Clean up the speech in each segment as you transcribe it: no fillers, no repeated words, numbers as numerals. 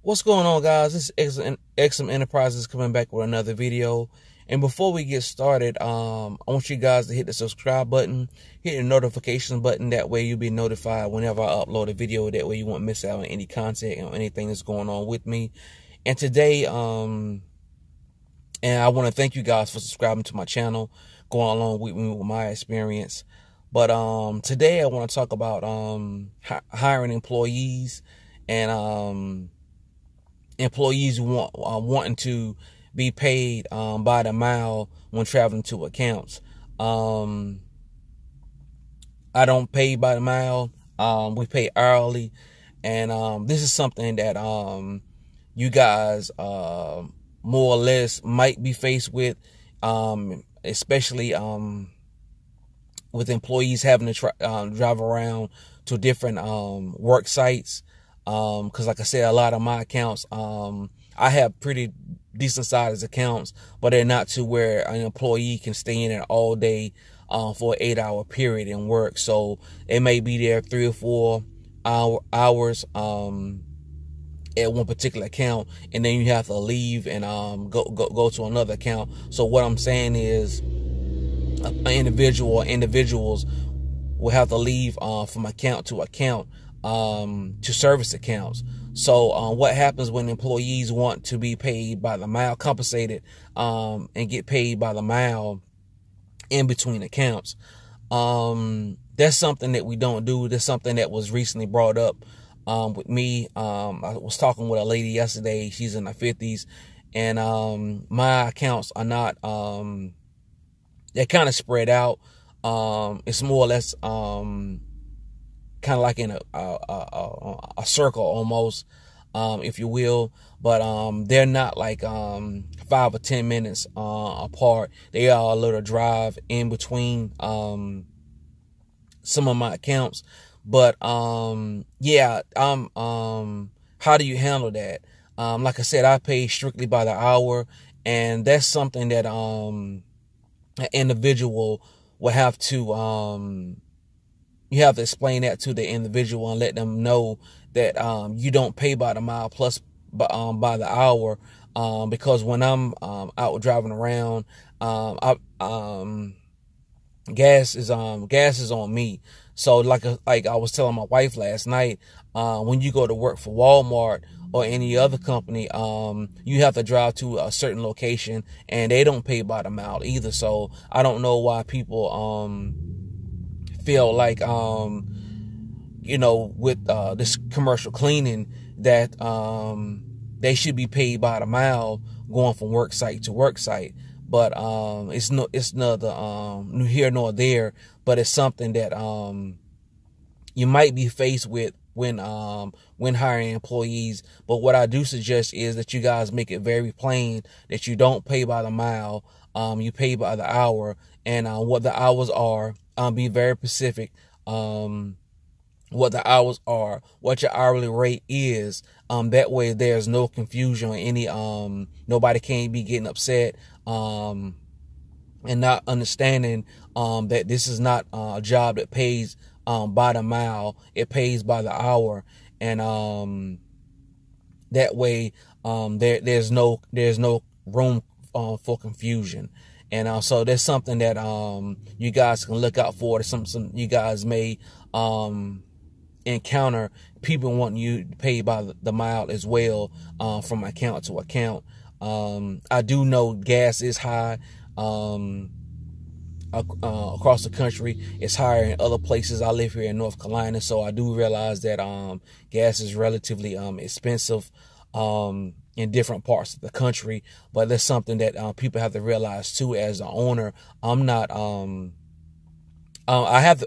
What's going on, guys? This is XM Enterprises coming back with another video. And before we get started, I want you guys to hit the subscribe button, hit the notification button. That way you'll be notified whenever I upload a video. That way you won't miss out on any content or anything that's going on with me. And today, and I want to thank you guys for subscribing to my channel, going along with me with my experience. But today I want to talk about hiring employees and employees wanting to be paid by the mile when traveling to accounts. I don't pay by the mile. We pay hourly, and this is something that you guys more or less might be faced with, especially with employees having to drive around to different work sites. Because like I said, a lot of my accounts, I have pretty decent sized accounts, but they're not to where an employee can stay in it all day for an 8-hour period and work. So they may be there 3 or 4 hours at one particular account, and then you have to leave and go to another account. So what I'm saying is, an individual or individuals will have to leave from account to account to service accounts. So what happens when employees want to be paid by the mile, compensated and get paid by the mile in between accounts? That's something that we don't do. That's something that was recently brought up with me. I was talking with a lady yesterday. She's in her 50s, and my accounts are not they're kind of spread out. It's more or less kind of like in a circle almost, if you will, but they're not like 5 or 10 minutes apart. They are a little drive in between some of my accounts. But yeah, how do you handle that? Like I said, I pay strictly by the hour, and that's something that an individual will have to you have to explain that to the individual and let them know that you don't pay by the mile plus by the hour, because when I'm out driving around, gas is on me. So like I was telling my wife last night, when you go to work for Walmart or any other company, you have to drive to a certain location, and they don't pay by the mile either. So I don't know why people feel like you know, with this commercial cleaning, that they should be paid by the mile going from work site to work site. But it's neither here nor there. But it's something that you might be faced with when hiring employees. But what I do suggest is that you guys make it very plain that you don't pay by the mile. You pay by the hour, and what the hours are. Be very specific. What the hours are, what your hourly rate is. That way there's no confusion or any nobody can't be getting upset and not understanding that this is not a job that pays by the mile. It pays by the hour, and that way there's no room for confusion. And so that's something that you guys can look out for. Some you guys may encounter people wanting you to pay by the mile as well, from account to account. I do know gas is high across the country. It's higher in other places. I live here in North Carolina, so I do realize that gas is relatively expensive in different parts of the country. But that's something that people have to realize too. As an owner, I'm not I have to,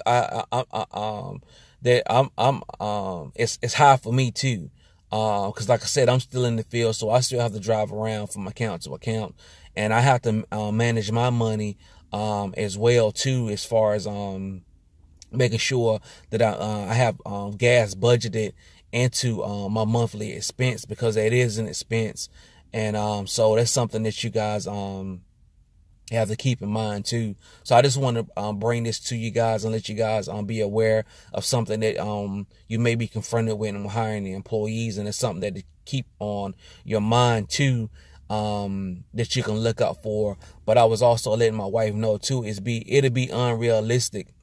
it's high for me too, because like I said, I'm still in the field, so I still have to drive around from account to account, and I have to manage my money as well too, as far as making sure that I have gas budgeted into my monthly expense, because it is an expense. And so that's something that you guys you have to keep in mind too. So I just want to bring this to you guys and let you guys be aware of something that you may be confronted with when hiring the employees, and it's something that to keep on your mind too, that you can look out for. But I was also letting my wife know too, it'll be unrealistic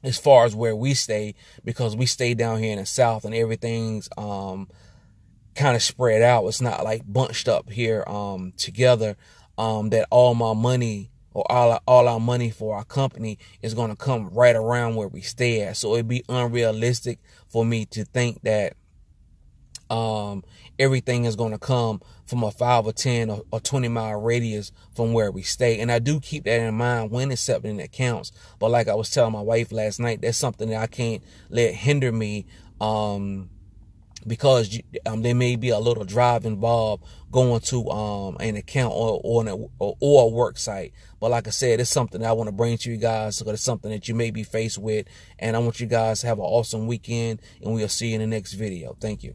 as far as where we stay, because we stay down here in the South and everything's kind of spread out. It's not like bunched up here together. That all my money or all our money for our company is going to come right around where we stay at. So it'd be unrealistic for me to think that everything is going to come from a 5 or 10 or 20 mile radius from where we stay. And I do keep that in mind when accepting accounts. But like I was telling my wife last night, that's something that I can't let hinder me, because there may be a little drive involved going to an account or a work site. But like I said, it's something that I want to bring to you guys, because it's something that you may be faced with. And I want you guys to have an awesome weekend, and we'll see you in the next video. Thank you.